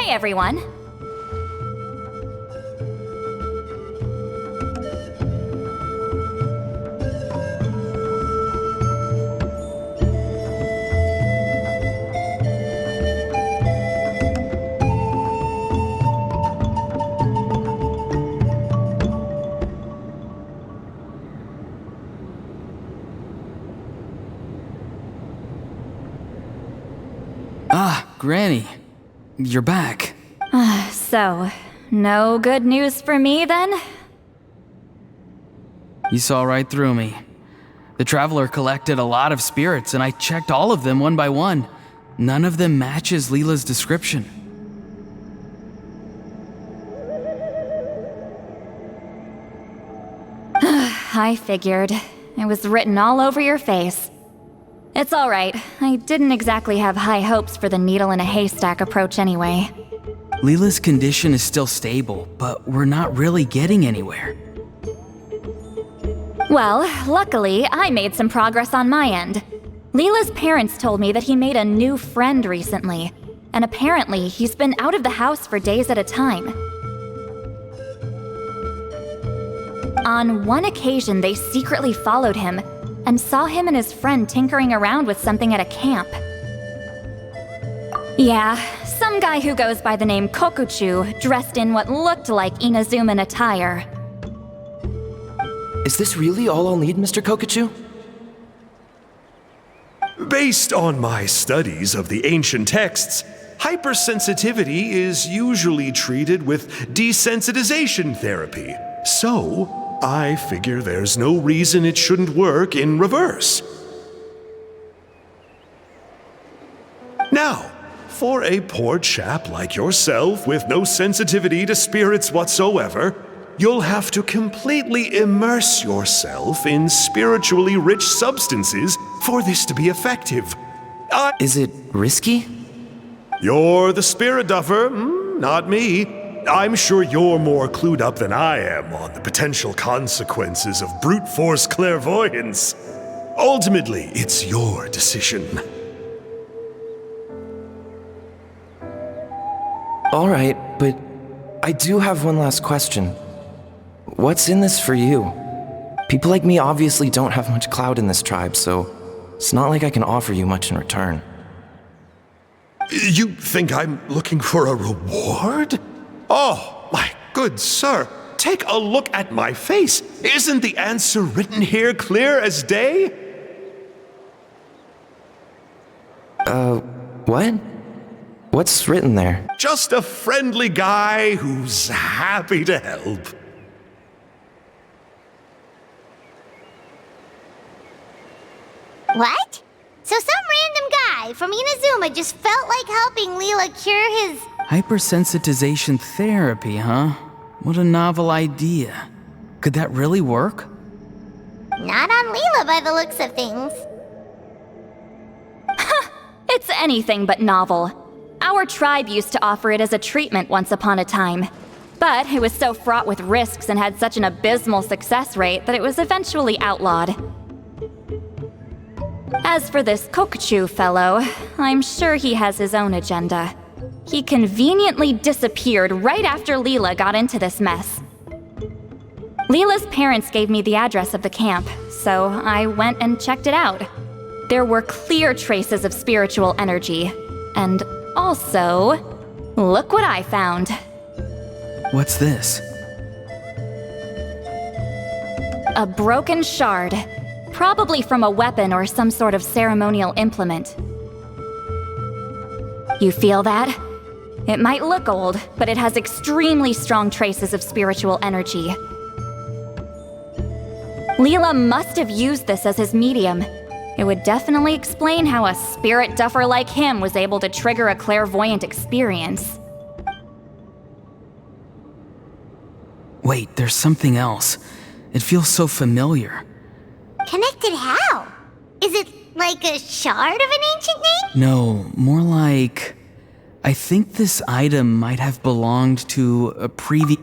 Hey everyone! Ah, Granny. You're back. So, no good news for me then? You saw right through me. The Traveler collected a lot of spirits, and I checked all of them one by one. None of them matches Leela's description. I figured. It was written all over your face. It's alright. I didn't exactly have high hopes for the needle in a haystack approach anyway. Leela's condition is still stable, but we're not really getting anywhere. Well, luckily, I made some progress on my end. Leela's parents told me that he made a new friend recently, and apparently he's been out of the house for days at a time. On one occasion, they secretly followed him and saw him and his friend tinkering around with something at a camp. Yeah, some guy who goes by the name Kokuchu, dressed in what looked like Inazuman attire. Is this really all I'll need, Mr. Kokuchu? Based on my studies of the ancient texts, hypersensitivity is usually treated with desensitization therapy. So, I figure there's no reason it shouldn't work in reverse. Now, for a poor chap like yourself with no sensitivity to spirits whatsoever, you'll have to completely immerse yourself in spiritually rich substances for this to be effective. Is it risky? You're the spirit duffer, not me. I'm sure you're more clued up than I am on the potential consequences of brute force clairvoyance. Ultimately, it's your decision. All right, but I do have one last question. What's in this for you? People like me obviously don't have much clout in this tribe, so it's not like I can offer you much in return. You think I'm looking for a reward? Oh, my good sir, take a look at my face. Isn't the answer written here clear as day? What? What's written there? Just a friendly guy who's happy to help. What? So some random guy from Inazuma just felt like helping Leela cure his... Hypersensitization therapy, huh? What a novel idea. Could that really work? Not on Leela by the looks of things. It's anything but novel. Our tribe used to offer it as a treatment once upon a time. But it was so fraught with risks and had such an abysmal success rate that it was eventually outlawed. As for this Kokuchu fellow, I'm sure he has his own agenda. He conveniently disappeared right after Leela got into this mess. Leela's parents gave me the address of the camp, so I went and checked it out. There were clear traces of spiritual energy. And also, look what I found. What's this? A broken shard. Probably from a weapon or some sort of ceremonial implement. You feel that? It might look old, but it has extremely strong traces of spiritual energy. Leela must have used this as his medium. It would definitely explain how a spirit duffer like him was able to trigger a clairvoyant experience. Wait, there's something else. It feels so familiar. Connected how? Is it like a shard of an ancient name? No, more like... I think this item might have belonged to a previous...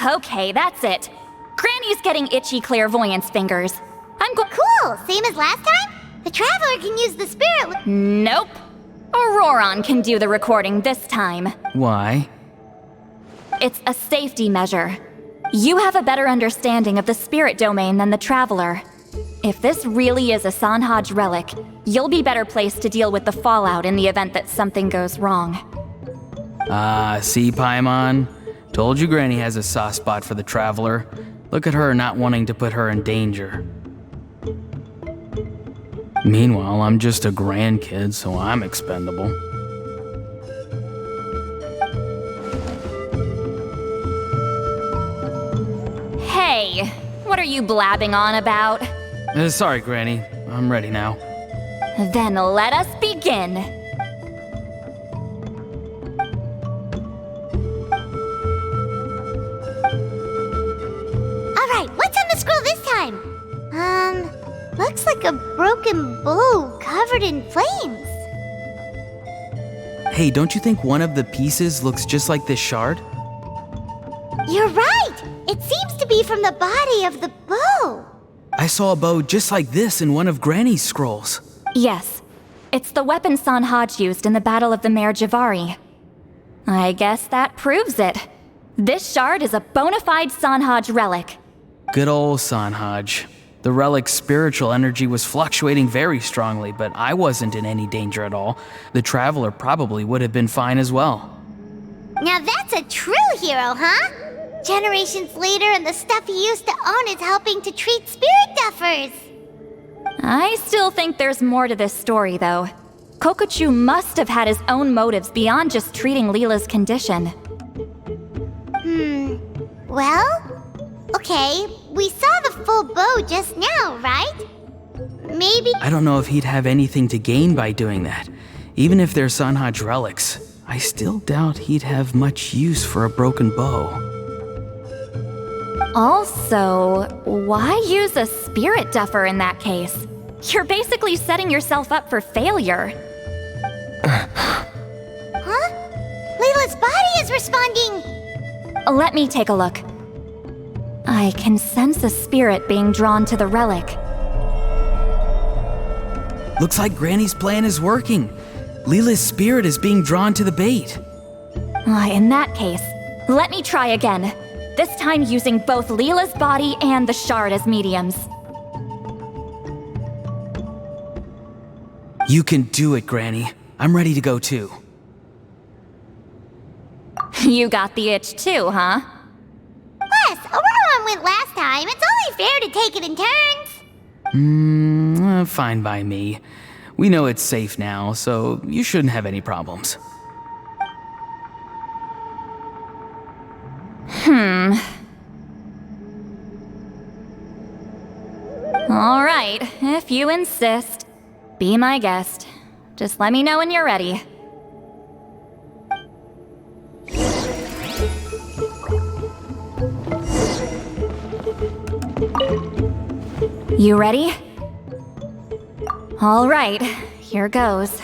Okay, that's it. Granny's getting itchy clairvoyance fingers. I'm Cool, same as last time? The Traveler can use the spirit... Nope. Auroron can do the recording this time. Why? It's a safety measure. You have a better understanding of the spirit domain than the Traveler. If this really is a Sanhaj relic, you'll be better placed to deal with the fallout in the event that something goes wrong. See, Paimon? Told you Granny has a soft spot for the Traveler. Look at her not wanting to put her in danger. Meanwhile, I'm just a grandkid, so I'm expendable. Hey, what are you blabbing on about? Sorry, Granny. I'm ready now. Then let us begin. Alright, what's on the scroll this time? Looks like a broken bow covered in flames. Hey, don't you think one of the pieces looks just like this shard? You're right! It seems to be from the body of the bow. I saw a bow just like this in one of Granny's scrolls. Yes, it's the weapon Sanhaj used in the Battle of the Mare Javari. I guess that proves it. This shard is a bona fide Sanhaj relic. Good old Sanhaj. The relic's spiritual energy was fluctuating very strongly, but I wasn't in any danger at all. The Traveler probably would have been fine as well. Now that's a true hero, huh? Generations later and the stuff he used to own is helping to treat spirit duffers. I still think there's more to this story, though. Kokochu must have had his own motives beyond just treating Leela's condition. Well, okay, we saw the full bow just now, right? Maybe... I don't know if he'd have anything to gain by doing that. Even if they're Sanhaj relics, I still doubt he'd have much use for a broken bow. Also, why use a spirit duffer in that case? You're basically setting yourself up for failure. Huh? Leela's body is responding! Let me take a look. I can sense a spirit being drawn to the relic. Looks like Granny's plan is working. Leela's spirit is being drawn to the bait. In that case, let me try again. This time using both Leela's body and the shard as mediums. You can do it, Granny. I'm ready to go too. You got the itch too, huh? Plus, Auroron went last time. It's only fair to take it in turns. Fine by me. We know it's safe now, so you shouldn't have any problems. All right, if you insist. Be my guest. Just let me know when you're ready. You ready? All right, here goes.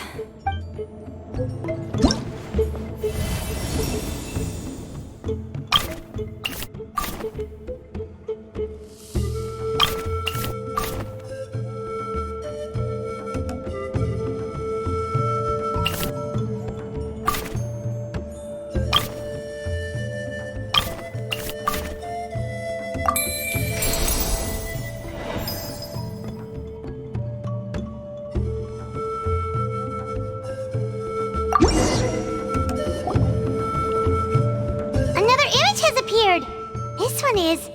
This one is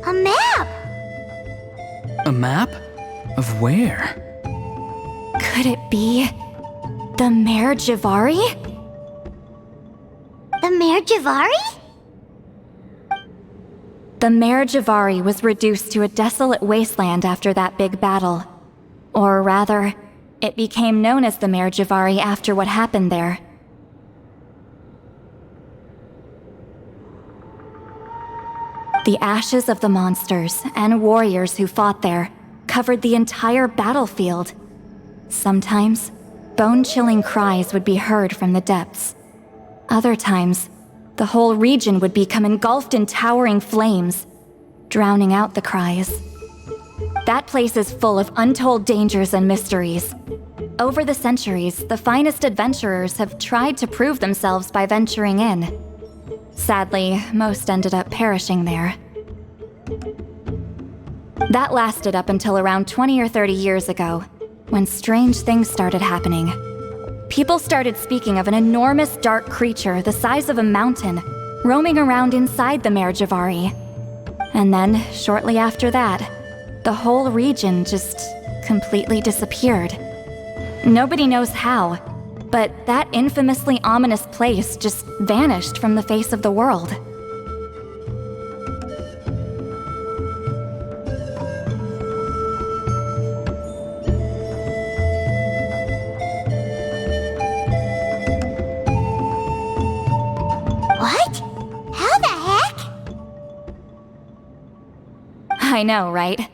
a map. A map? Of where? Could it be the Mare Javari? The Mare Javari? The Mare Javari was reduced to a desolate wasteland after that big battle. Or rather, it became known as the Mare Javari after what happened there. The ashes of the monsters and warriors who fought there covered the entire battlefield. Sometimes, bone-chilling cries would be heard from the depths. Other times, the whole region would become engulfed in towering flames, drowning out the cries. That place is full of untold dangers and mysteries. over the centuries, the finest adventurers have tried to prove themselves by venturing in. Sadly, most ended up perishing there. That lasted up until around 20 or 30 years ago, when strange things started happening. People started speaking of an enormous dark creature the size of a mountain, roaming around inside the Mare Javari. And then, shortly after that, the whole region just completely disappeared. Nobody knows how, but that infamously ominous place just vanished from the face of the world. What? How the heck? I know, right?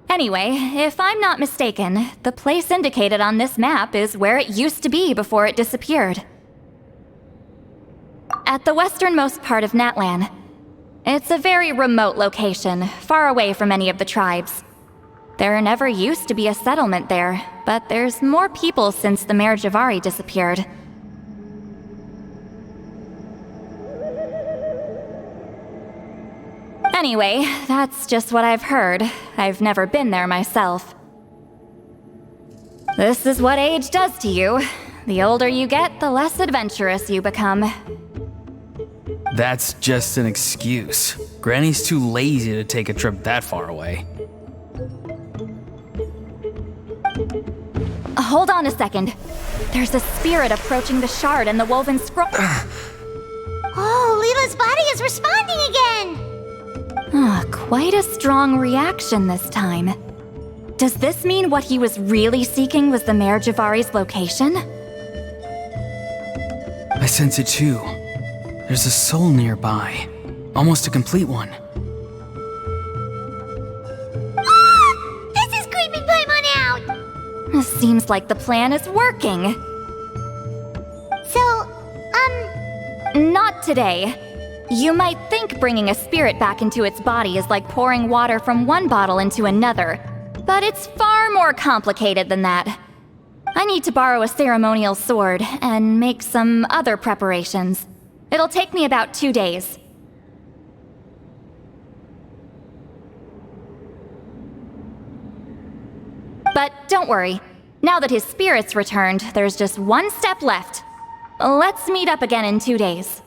Anyway, if I'm not mistaken, the place indicated on this map is where it used to be before it disappeared. At the westernmost part of Natlan. It's a very remote location, far away from any of the tribes. There never used to be a settlement there, but there's more people since the Mare Javari disappeared. Anyway, that's just what I've heard. I've never been there myself. This is what age does to you. The older you get, the less adventurous you become. That's just an excuse. Granny's too lazy to take a trip that far away. Hold on a second. There's a spirit approaching the shard and the woven scroll. Oh, Leela's body is responding again! Quite a strong reaction this time. Does this mean what he was really seeking was the Mare Javari's location? I sense it too. There's a soul nearby. Almost a complete one. This is creeping Paimon out! Seems like the plan is working. So, Not today. You might think bringing a spirit back into its body is like pouring water from one bottle into another, but it's far more complicated than that. I need to borrow a ceremonial sword and make some other preparations. It'll take me about 2 days. But don't worry. Now that his spirit's returned, there's just one step left. Let's meet up again in 2 days.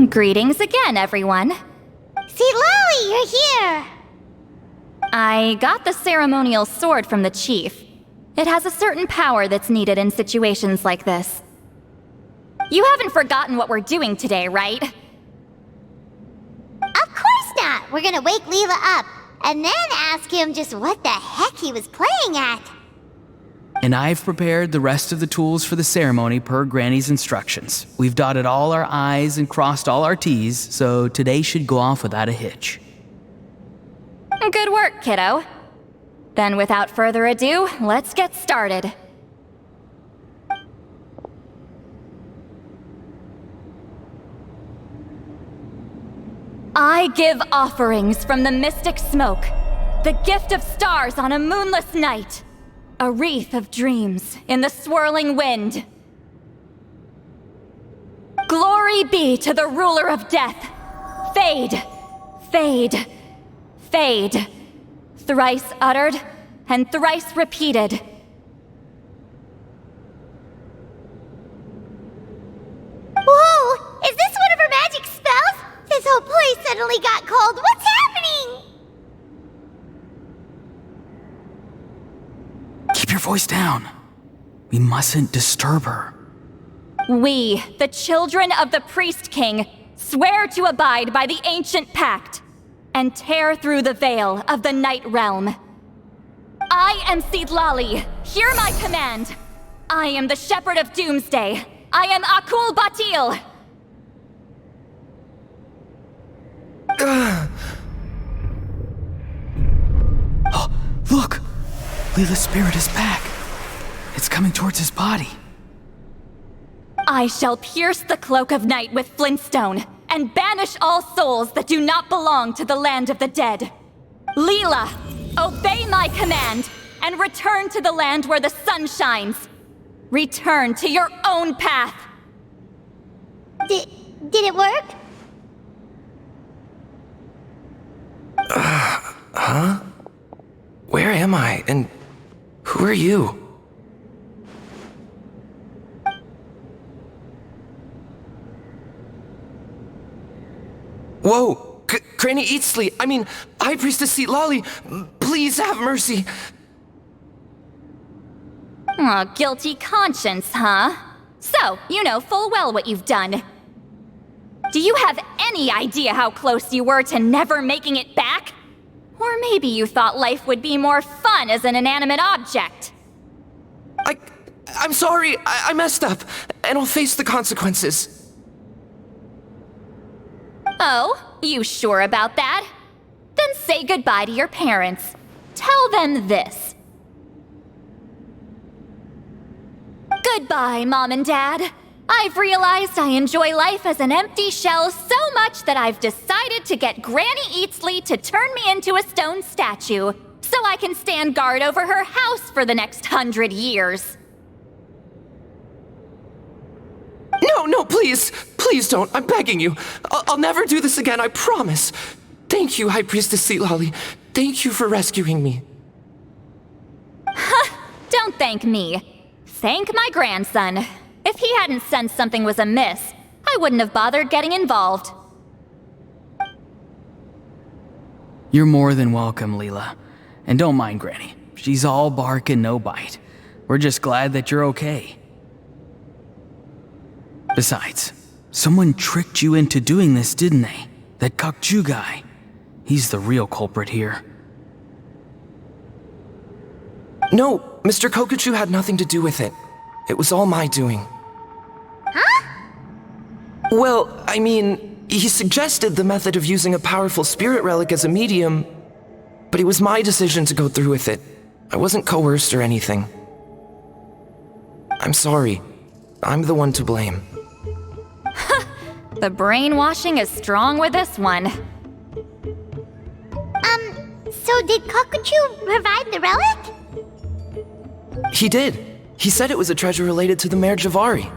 Greetings again, everyone. see, Lolly, you're here! I got the ceremonial sword from the chief. It has a certain power that's needed in situations like this. You haven't forgotten what we're doing today, right? Of course not! We're gonna wake Leela up, and then ask him just what the heck he was playing at. And I've prepared the rest of the tools for the ceremony per Granny's instructions. We've dotted all our I's and crossed all our T's, so today should go off without a hitch. Good work, kiddo. Then without further ado, let's get started. I give offerings from the mystic smoke, the gift of stars on a moonless night, a wreath of dreams in the swirling wind. Glory be to the ruler of death. Fade, fade, fade. Thrice uttered and thrice repeated. Whoa! Is this one of her magic spells? This whole place suddenly got cold. What's happening? Keep your voice down. We mustn't disturb her. We, the children of the Priest King, swear to abide by the ancient pact and tear through the veil of the Night Realm. I am Seedlali. Hear my command. I am the Shepherd of Doomsday. I am Akul Batil. Oh, look! Leela's spirit is back. It's coming towards his body. I shall pierce the cloak of night with flintstone and banish all souls that do not belong to the land of the dead. Leela, obey my command and return to the land where the sun shines. Return to your own path. Did it work? Huh? Where am I? And who are you? Whoa! Granny Eatsley, I mean, High Priestess Seedlali, please have mercy. Aw, guilty conscience, huh? So, you know full well what you've done. Do you have any idea how close you were to never making it back? Or maybe you thought life would be more fun as an inanimate object. I'm sorry, I messed up, and I'll face the consequences. Oh, you sure about that? Then say goodbye to your parents. Tell them this. Goodbye, Mom and Dad. I've realized I enjoy life as an empty shell so much that I've decided to get Granny Eatsley to turn me into a stone statue, so I can stand guard over her house for the next 100 years. No, please! Please don't, I'm begging you. I'll never do this again, I promise. Thank you, High Priestess Seedlali. Thank you for rescuing me. Don't thank me. Thank my grandson. If he hadn't sensed something was amiss, I wouldn't have bothered getting involved. You're more than welcome, Leela. And don't mind Granny. She's all bark and no bite. We're just glad that you're okay. Besides, someone tricked you into doing this, didn't they? That Kakju guy. He's the real culprit here. No, Mr. Kokuchu had nothing to do with it. It was all my doing. Huh? Well, I mean, he suggested the method of using a powerful spirit relic as a medium, but it was my decision to go through with it. I wasn't coerced or anything. I'm sorry. I'm the one to blame. The brainwashing is strong with this one. So did Kokuchu provide the relic? He did. He said it was a treasure related to the Mare Javari.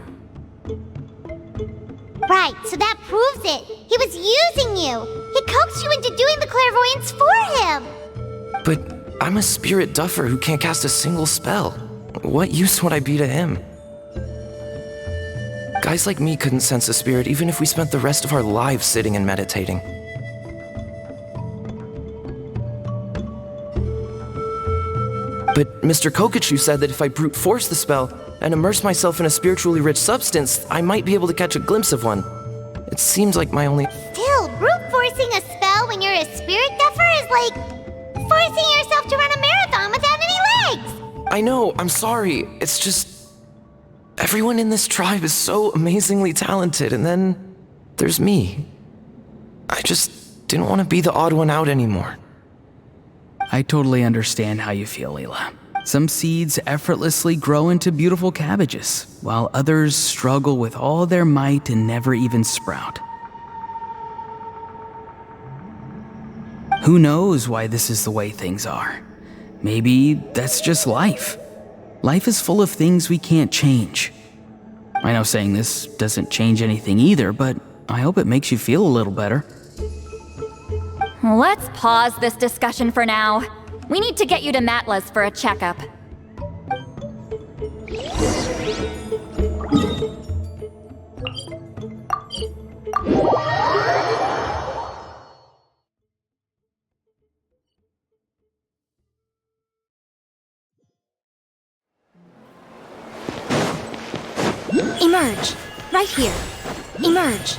Right, so that proves it. He was using you. He coaxed you into doing the clairvoyance for him. But I'm a spirit duffer who can't cast a single spell. What use would I be to him? Guys like me couldn't sense a spirit even if we spent the rest of our lives sitting and meditating. But Mr. Kokuchu said that if I brute force the spell and immerse myself in a spiritually rich substance, I might be able to catch a glimpse of one. It seems like my only... Still, brute forcing a spell when you're a spirit duffer is like forcing yourself to run a marathon without any legs. I know, I'm sorry. It's just... everyone in this tribe is so amazingly talented, and then there's me. I just didn't want to be the odd one out anymore. I totally understand how you feel, Leela. Some seeds effortlessly grow into beautiful cabbages, while others struggle with all their might and never even sprout. Who knows why this is the way things are? Maybe that's just life. Life is full of things we can't change. I know saying this doesn't change anything either, but I hope it makes you feel a little better. Let's pause this discussion for now. We need to get you to Matla's for a checkup. Emerge. Right here. Emerge.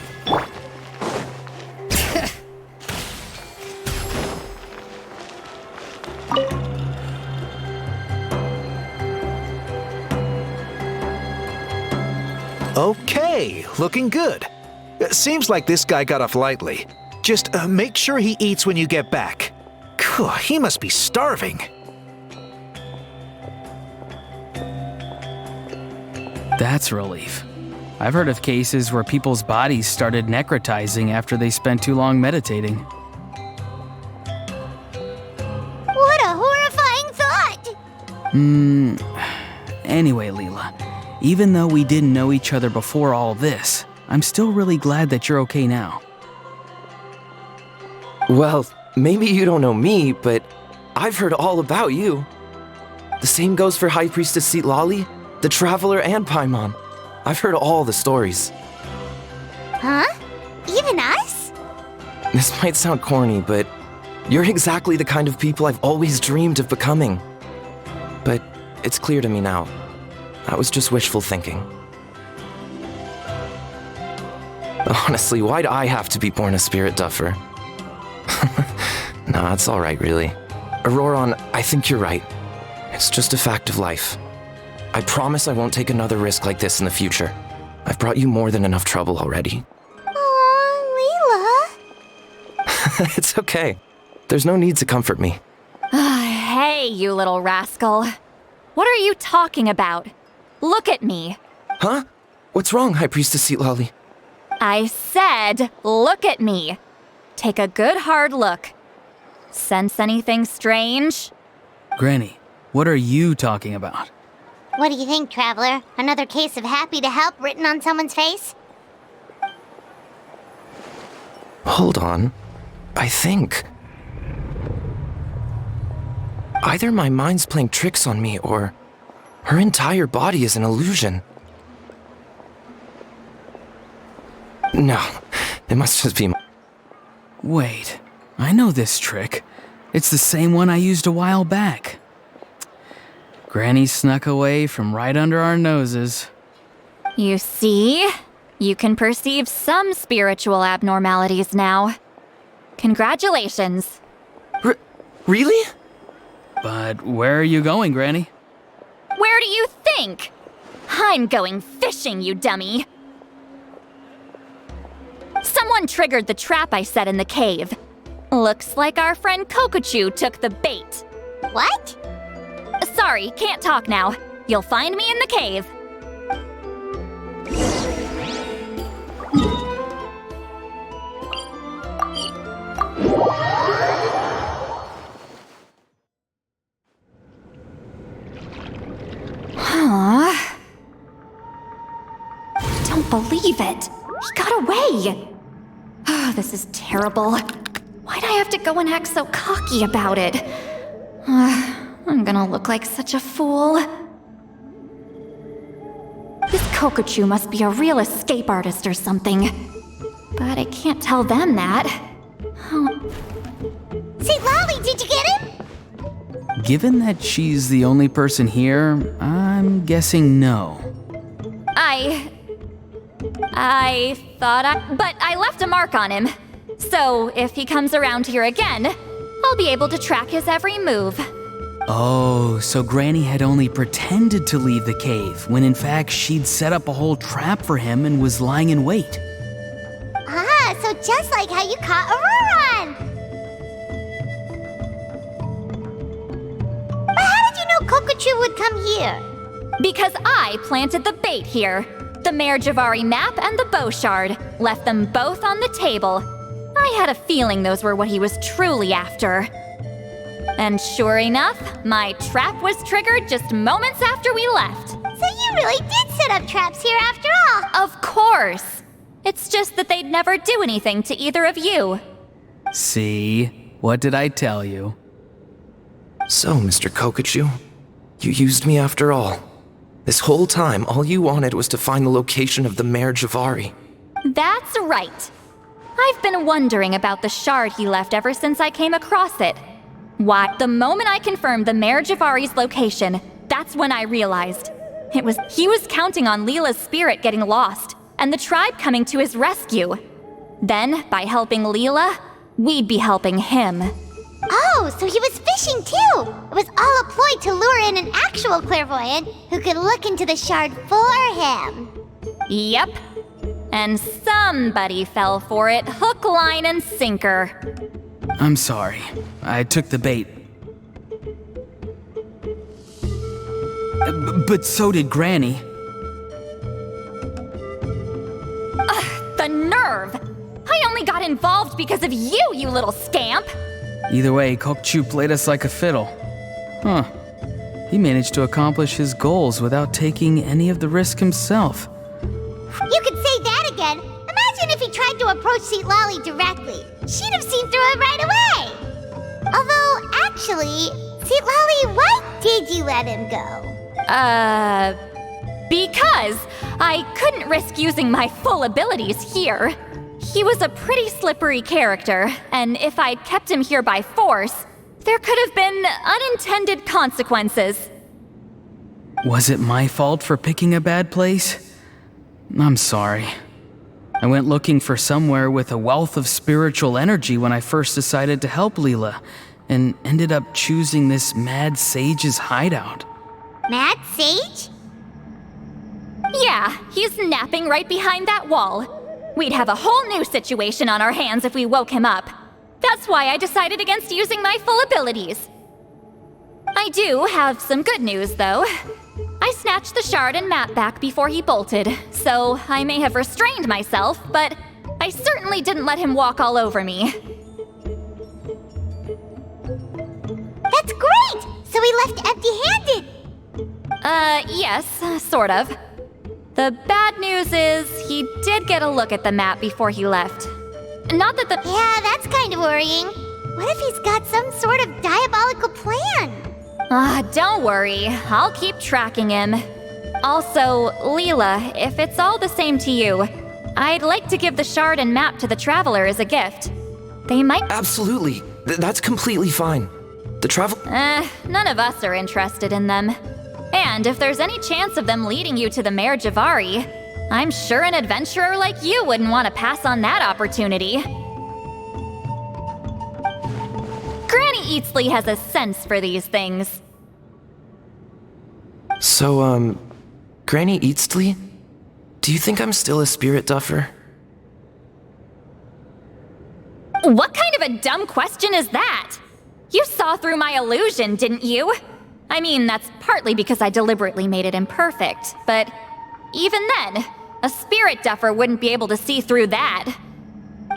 Okay, looking good. Seems like this guy got off lightly. Just make sure he eats when you get back. He must be starving. That's a relief. I've heard of cases where people's bodies started necrotizing after they spent too long meditating. What a horrifying thought! Anyway, Leela, even though we didn't know each other before all this, I'm still really glad that you're okay now. Well, maybe you don't know me, but I've heard all about you. The same goes for High Priestess Lali, the Traveler, and Paimon. I've heard all the stories. Huh? Even us? This might sound corny, but you're exactly the kind of people I've always dreamed of becoming. But it's clear to me now. That was just wishful thinking. Honestly, why'd I have to be born a spirit duffer? Nah, it's alright, really. Auroron, I think you're right. It's just a fact of life. I promise I won't take another risk like this in the future. I've brought you more than enough trouble already. Aw, Leela. It's okay. There's no need to comfort me. Hey, you little rascal. What are you talking about? Look at me. Huh? What's wrong, High Priestess Lali? I said, look at me. Take a good hard look. Sense anything strange? Granny, what are you talking about? What do you think, Traveler? Another case of happy to help written on someone's face? Hold on. I think... either my mind's playing tricks on me, or her entire body is an illusion. No, it must just be... Wait, I know this trick. It's the same one I used a while back. Granny snuck away from right under our noses. You see? You can perceive some spiritual abnormalities now. Congratulations. Really? But where are you going, Granny? Where do you think? I'm going fishing, you dummy. Someone triggered the trap I set in the cave. Looks like our friend Kokochu took the bait. What? Sorry, can't talk now. You'll find me in the cave. Huh? I don't believe it. He got away. Oh, this is terrible. Why'd I have to go and act so cocky about it? I'm gonna look like such a fool. This Kokochu must be a real escape artist or something. But I can't tell them that. St. Lali, did you get him? Given that she's the only person here, I'm guessing no. I thought but I left a mark on him. So if he comes around here again, I'll be able to track his every move. Oh, so Granny had only pretended to leave the cave, when in fact she'd set up a whole trap for him and was lying in wait. Ah, so just like how you caught Auroron! But how did you know Kokochu would come here? Because I planted the bait here. The Mare Javari map and the bow shard. Left them both on the table. I had a feeling those were what he was truly after. And sure enough, my trap was triggered just moments after we left. So you really did set up traps here after all! Of course! It's just that they'd never do anything to either of you. See? What did I tell you? So, Mr. Kokochu, you used me after all. This whole time, all you wanted was to find the location of the Mare Javari. That's right. I've been wondering about the shard he left ever since I came across it. Why, the moment I confirmed the Mare Javari's location, that's when I realized. He was counting on Leela's spirit getting lost, and the tribe coming to his rescue. Then, by helping Leela, we'd be helping him. Oh, so he was fishing too! It was all a ploy to lure in an actual clairvoyant who could look into the shard for him. Yep. And somebody fell for it, hook, line, and sinker. I'm sorry. I took the bait. But so did Granny. The nerve! I only got involved because of you, you little scamp! Either way, Kokchu played us like a fiddle. Huh. He managed to accomplish his goals without taking any of the risk himself. You could say that again! Imagine if he tried to approach Seat Lolly directly. She'd have seen through it right away! Although, actually, Seat Lolly, why did you let him go? Because I couldn't risk using my full abilities here. He was a pretty slippery character, and if I'd kept him here by force, there could have been unintended consequences. Was it my fault for picking a bad place? I'm sorry. I went looking for somewhere with a wealth of spiritual energy when I first decided to help Leela, and ended up choosing this mad sage's hideout. Mad Sage? Yeah, he's napping right behind that wall. We'd have a whole new situation on our hands if we woke him up. That's why I decided against using my full abilities. I do have some good news, though. I snatched the shard and map back before he bolted, so I may have restrained myself, but I certainly didn't let him walk all over me. That's great! So he left empty-handed! Yes, sort of. The bad news is, he did get a look at the map before he left. Not that the— Yeah, that's kind of worrying. What if he's got some sort of diabolical plan? Don't worry. I'll keep tracking him. Also, Leela, if it's all the same to you, I'd like to give the shard and map to the traveler as a gift. They might— Absolutely. That's completely fine. The travel— none of us are interested in them. And if there's any chance of them leading you to the Mare Javari, I'm sure an adventurer like you wouldn't want to pass on that opportunity. Granny Eatsley has a sense for these things. So, Granny Eatsley? Do you think I'm still a spirit duffer? What kind of a dumb question is that? You saw through my illusion, didn't you? I mean, that's partly because I deliberately made it imperfect, but even then, a spirit duffer wouldn't be able to see through that.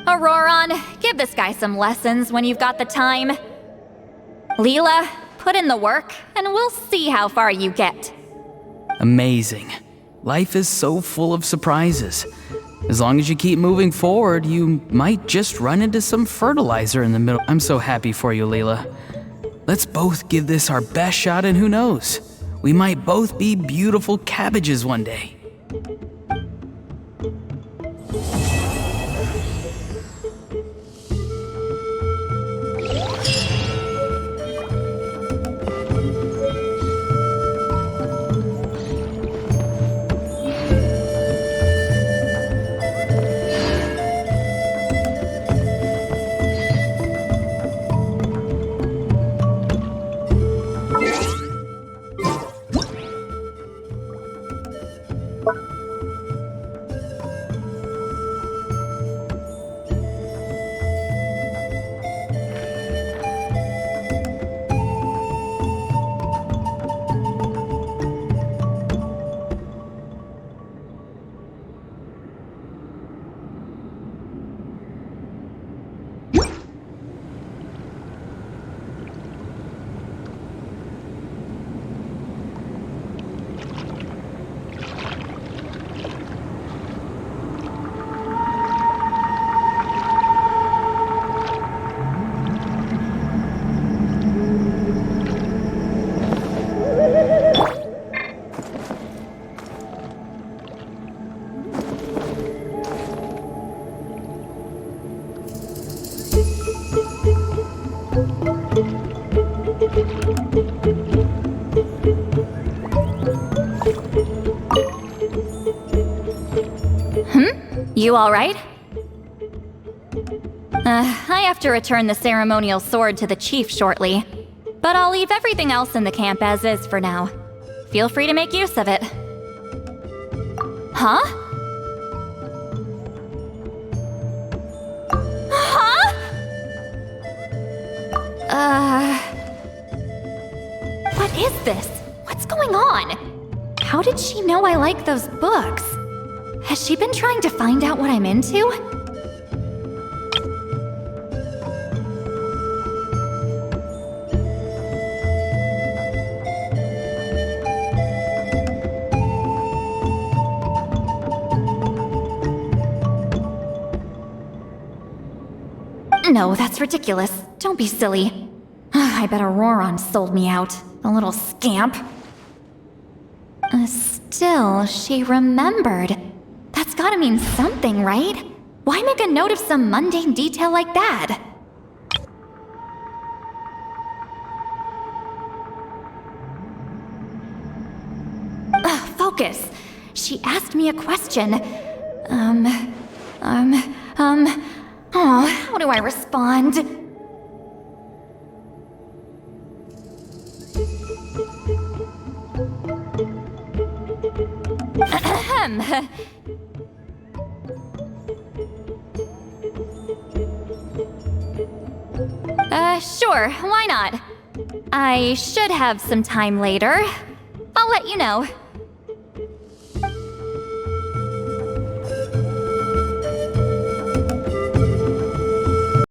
Auroron, give this guy some lessons when you've got the time. Leela, put in the work, and we'll see how far you get. Amazing. Life is so full of surprises. As long as you keep moving forward, you might just run into some fertilizer in the middle. I'm so happy for you, Leela. Let's both give this our best shot, and who knows? We might both be beautiful cabbages one day. You alright? I have to return the ceremonial sword to the chief shortly. But I'll leave everything else in the camp as is for now. Feel free to make use of it. Huh? What is this? What's going on? How did she know I like those books? Has she been trying to find out what I'm into? No, that's ridiculous. Don't be silly. I bet Auroron sold me out. A little scamp. Still, she remembered. That's gotta mean something, right? Why make a note of some mundane detail like that? Focus. She asked me a question. Oh, how do I respond? Sure, why not? I should have some time later. I'll let you know.